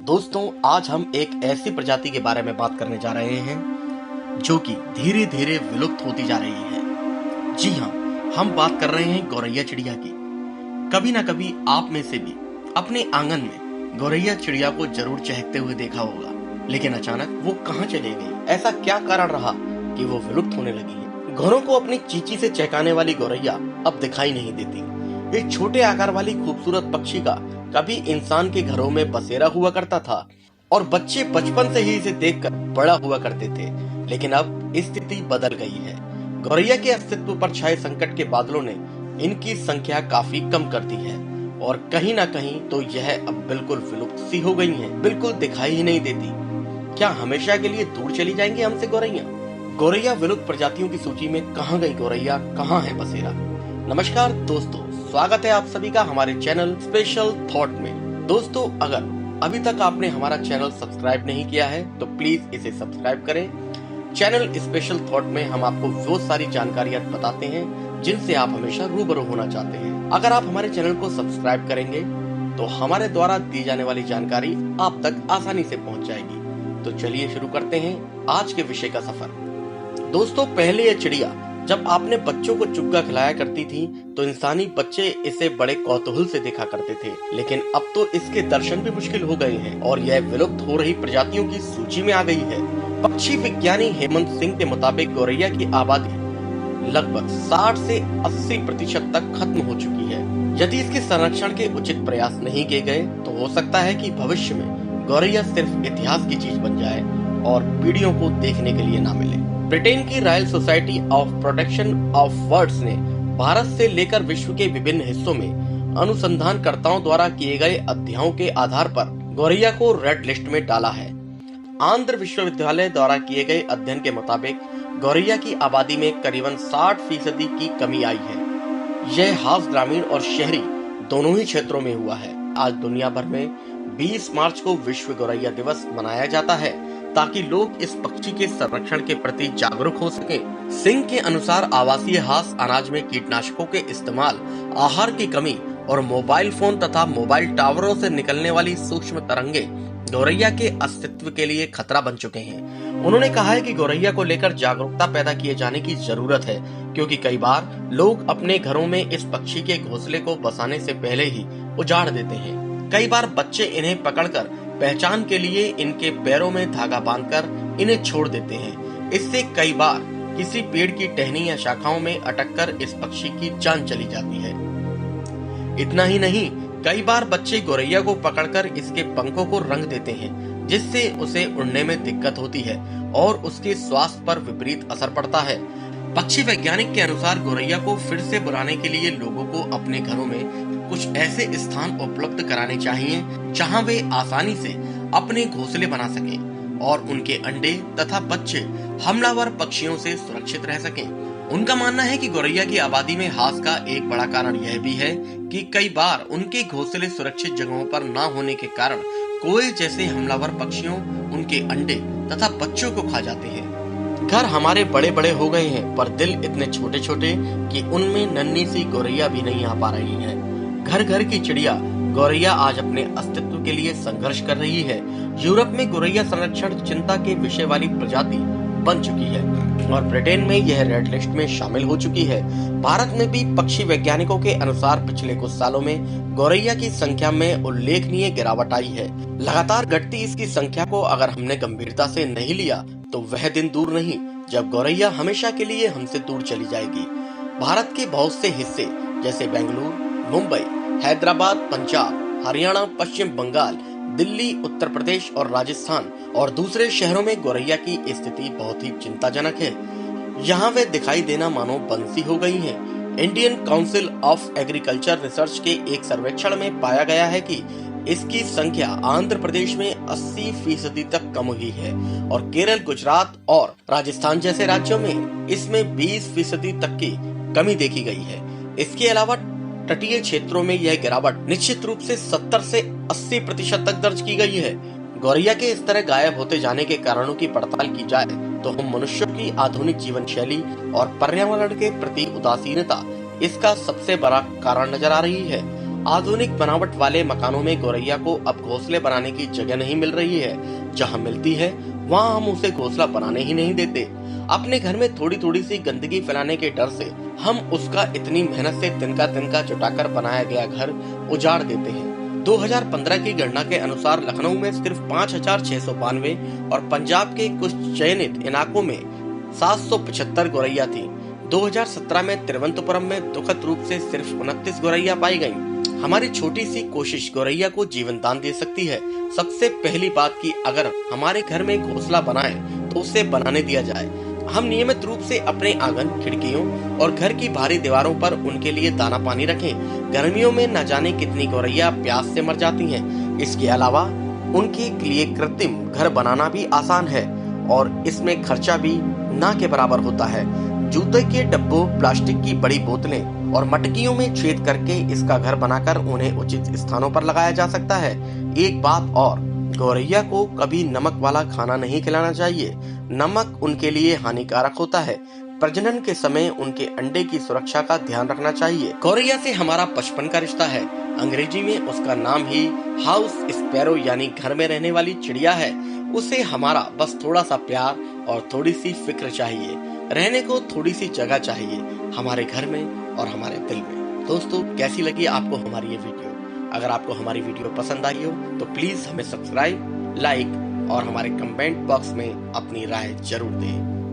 दोस्तों, आज हम एक ऐसी प्रजाति के बारे में बात करने जा रहे हैं जो कि धीरे धीरे विलुप्त होती जा रही है। जी हाँ, हम बात कर रहे हैं गौरैया चिड़िया की। कभी ना कभी आप में से भी अपने आंगन में गौरैया चिड़िया को जरूर चहकते हुए देखा होगा, लेकिन अचानक वो कहाँ चली गई? ऐसा क्या कारण रहा कि वो विलुप्त होने लगी है? घरों को अपनी चींची से चहकाने वाली गौरैया अब दिखाई नहीं देती। एक छोटे आकार वाली खूबसूरत पक्षी का कभी इंसान के घरों में बसेरा हुआ करता था और बच्चे बचपन से ही इसे देखकर बड़ा हुआ करते थे, लेकिन अब स्थिति बदल गई है। गौरैया के अस्तित्व पर छाए संकट के बादलों ने इनकी संख्या काफी कम कर दी है और कहीं ना कहीं तो यह अब बिल्कुल विलुप्त सी हो गई है, बिल्कुल दिखाई ही नहीं देती। क्या हमेशा के लिए दूर चली जाएंगी हमसे गौरैया? गौरैया विलुप्त प्रजातियों की सूची में कहाँ गई गौरैया, कहाँ है बसेरा? नमस्कार दोस्तों, स्वागत है आप सभी का हमारे चैनल स्पेशल थॉट में। दोस्तों, अगर अभी तक आपने हमारा चैनल सब्सक्राइब नहीं किया है तो प्लीज इसे सब्सक्राइब करें। चैनल स्पेशल थॉट में हम आपको वो सारी जानकारियां बताते हैं जिनसे आप हमेशा रूबरू होना चाहते हैं। अगर आप हमारे चैनल को सब्सक्राइब करेंगे तो हमारे द्वारा दी जाने वाली जानकारी आप तक आसानी से पहुंच जाएगी। तो चलिए शुरू करते हैं आज के विषय का सफर। दोस्तों, पहले यह चिड़िया जब आपने बच्चों को चुग्गा खिलाया करती थी तो इंसानी बच्चे इसे बड़े कौतूहल से देखा करते थे, लेकिन अब तो इसके दर्शन भी मुश्किल हो गए हैं और यह विलुप्त हो रही प्रजातियों की सूची में आ गई है। पक्षी विज्ञानी हेमंत सिंह के मुताबिक गौरैया की आबादी लगभग 60 से 80% तक खत्म हो चुकी है। यदि इसके संरक्षण के उचित प्रयास नहीं किए गए तो हो सकता है कि भविष्य में गौरैया सिर्फ इतिहास की चीज बन जाए और पीढ़ियों को देखने के लिए ना मिले। ब्रिटेन की royal society of protection of birds ने भारत से लेकर विश्व के विभिन्न हिस्सों में अनुसंधानकर्ताओं द्वारा किए गए अध्ययनों के आधार पर गौरैया को रेड लिस्ट में डाला है। आंध्र विश्वविद्यालय द्वारा किए गए अध्ययन के मुताबिक गौरैया की आबादी में करीबन 60% की कमी आई है। यह हास ग्रामीण और शहरी दोनों ही क्षेत्रों में हुआ है। आज दुनिया भर में 20 मार्च को विश्व गौरैया दिवस मनाया जाता है ताकि लोग इस पक्षी के संरक्षण के प्रति जागरूक हो सके। सिंह के अनुसार आवासीय हास अनाज में कीटनाशकों के इस्तेमाल, आहार की कमी और मोबाइल फोन तथा मोबाइल टावरों से निकलने वाली सूक्ष्म तरंगे गौरैया के अस्तित्व के लिए खतरा बन चुके हैं। उन्होंने कहा है कि गौरैया को लेकर जागरूकता पैदा किए जाने की जरूरत है, क्योंकि कई बार लोग अपने घरों में इस पक्षी के घोंसले को बसाने से पहले ही उजाड़ देते हैं। कई बार बच्चे इन्हें पकड़कर पहचान के लिए इनके पैरों में धागा बांधकर इन्हें छोड़ देते हैं। इससे कई बार किसी पेड़ की टहनी या शाखाओं में अटककर इस पक्षी की जान चली जाती है। इतना ही नहीं, कई बार बच्चे गौरैया को पकड़कर इसके पंखों को रंग देते हैं, जिससे उसे उड़ने में दिक्कत होती है और उसके स्वास्थ्य पर विपरीत असर पड़ता है। पक्षी वैज्ञानिक के अनुसार गौरैया को फिर से बुलाने के लिए लोगों को अपने घरों में कुछ ऐसे स्थान उपलब्ध कराने चाहिए जहां वे आसानी से अपने घोंसले बना सकें और उनके अंडे तथा बच्चे हमलावर पक्षियों से सुरक्षित रह सकें। उनका मानना है कि गौरैया की आबादी में हास का एक बड़ा कारण यह भी है कि कई बार उनके घोंसले सुरक्षित जगहों पर न होने के कारण कोयल जैसे हमलावर पक्षियों उनके अंडे तथा बच्चों को खा जाते हैं। घर हमारे बड़े बड़े हो गए हैं पर दिल इतने छोटे छोटे कि उनमें नन्ही सी गौरैया भी नहीं आ पा रही है। घर घर की चिड़िया गौरैया आज अपने अस्तित्व के लिए संघर्ष कर रही है। यूरोप में गौरैया संरक्षण चिंता के विषय वाली प्रजाति बन चुकी है और ब्रिटेन में यह रेड लिस्ट में शामिल हो चुकी है। भारत में भी पक्षी वैज्ञानिकों के अनुसार पिछले कुछ सालों में गौरैया की संख्या में उल्लेखनीय गिरावट आई है। लगातार घटती इसकी संख्या को अगर हमने गंभीरता से नहीं लिया तो वह दिन दूर नहीं जब गौरैया हमेशा के लिए हमसे दूर चली जाएगी। भारत के बहुत से हिस्से जैसे बेंगलुरु, मुंबई, हैदराबाद, पंजाब, हरियाणा, पश्चिम बंगाल, दिल्ली, उत्तर प्रदेश और राजस्थान और दूसरे शहरों में गौरैया की स्थिति बहुत ही चिंताजनक है। यहाँ वे दिखाई देना मानो बंसी हो गई हैं। Indian council of agriculture research के एक सर्वेक्षण में पाया गया है कि इसकी संख्या आंध्र प्रदेश में 80% तक कम हुई है और केरल, गुजरात और राजस्थान जैसे राज्यों में इसमें 20% तक की कमी देखी गई है। इसके अलावा तटीय क्षेत्रों में यह गिरावट निश्चित रूप से 70 से 80% तक दर्ज की गई है। गौरैया के इस तरह गायब होते जाने के कारणों की पड़ताल की जाए तो हम मनुष्यों की आधुनिक जीवन शैली और पर्यावरण के प्रति उदासीनता इसका सबसे बड़ा कारण नजर आ रही है। आधुनिक बनावट वाले मकानों में गौरैया को अब घोंसले बनाने की जगह नहीं मिल रही है। जहां मिलती है वहां हम उसे घोंसला बनाने ही नहीं देते। अपने घर में थोड़ी थोड़ी सी गंदगी फैलाने के डर से हम उसका इतनी मेहनत से तिनका तिनका जुटाकर बनाया गया घर उजाड़ देते हैं। 2015 की गणना के अनुसार लखनऊ में सिर्फ 5,692 और पंजाब के कुछ चयनित इलाकों में 775 गौरैया थी। 2017 में तिरुवनंतपुरम में दुखद रूप से सिर्फ 29 गौरैया पाई गईं। हमारी छोटी सी कोशिश गौरैया को जीवन दान दे सकती है। सबसे पहली बात कि अगर हमारे घर में घोंसला बनाएं तो उसे बनाने दिया जाए। हम नियमित रूप से अपने आंगन, खिड़कियों और घर की बाहरी दीवारों पर उनके लिए दाना पानी रखें। गर्मियों में न जाने कितनी गौरैया प्यास से मर जाती हैं। इसके अलावा उनके लिए कृत्रिम घर बनाना भी आसान है और इसमें खर्चा भी ना के बराबर होता है। जूते के डब्बों, प्लास्टिक की बड़ी बोतलें और मटकियों में छेद करके इसका घर बनाकर उन्हें उचित स्थानों पर लगाया जा सकता है। एक बात और, गौरैया को कभी नमक वाला खाना नहीं खिलाना चाहिए। नमक उनके लिए हानिकारक होता है। प्रजनन के समय उनके अंडे की सुरक्षा का ध्यान रखना चाहिए। गौरैया से हमारा बचपन का रिश्ता है। अंग्रेजी में उसका नाम ही हाउस स्पैरो यानी घर में रहने वाली चिड़िया है। उसे हमारा बस थोड़ा सा प्यार और थोड़ी सी फिक्र चाहिए। रहने को थोड़ी सी जगह चाहिए हमारे घर में और हमारे दिल में। दोस्तों, कैसी लगी आपको हमारी ये वीडियो? अगर आपको हमारी वीडियो पसंद आई हो तो प्लीज हमें सब्सक्राइब, लाइक और हमारे कमेंट बॉक्स में अपनी राय जरूर दें।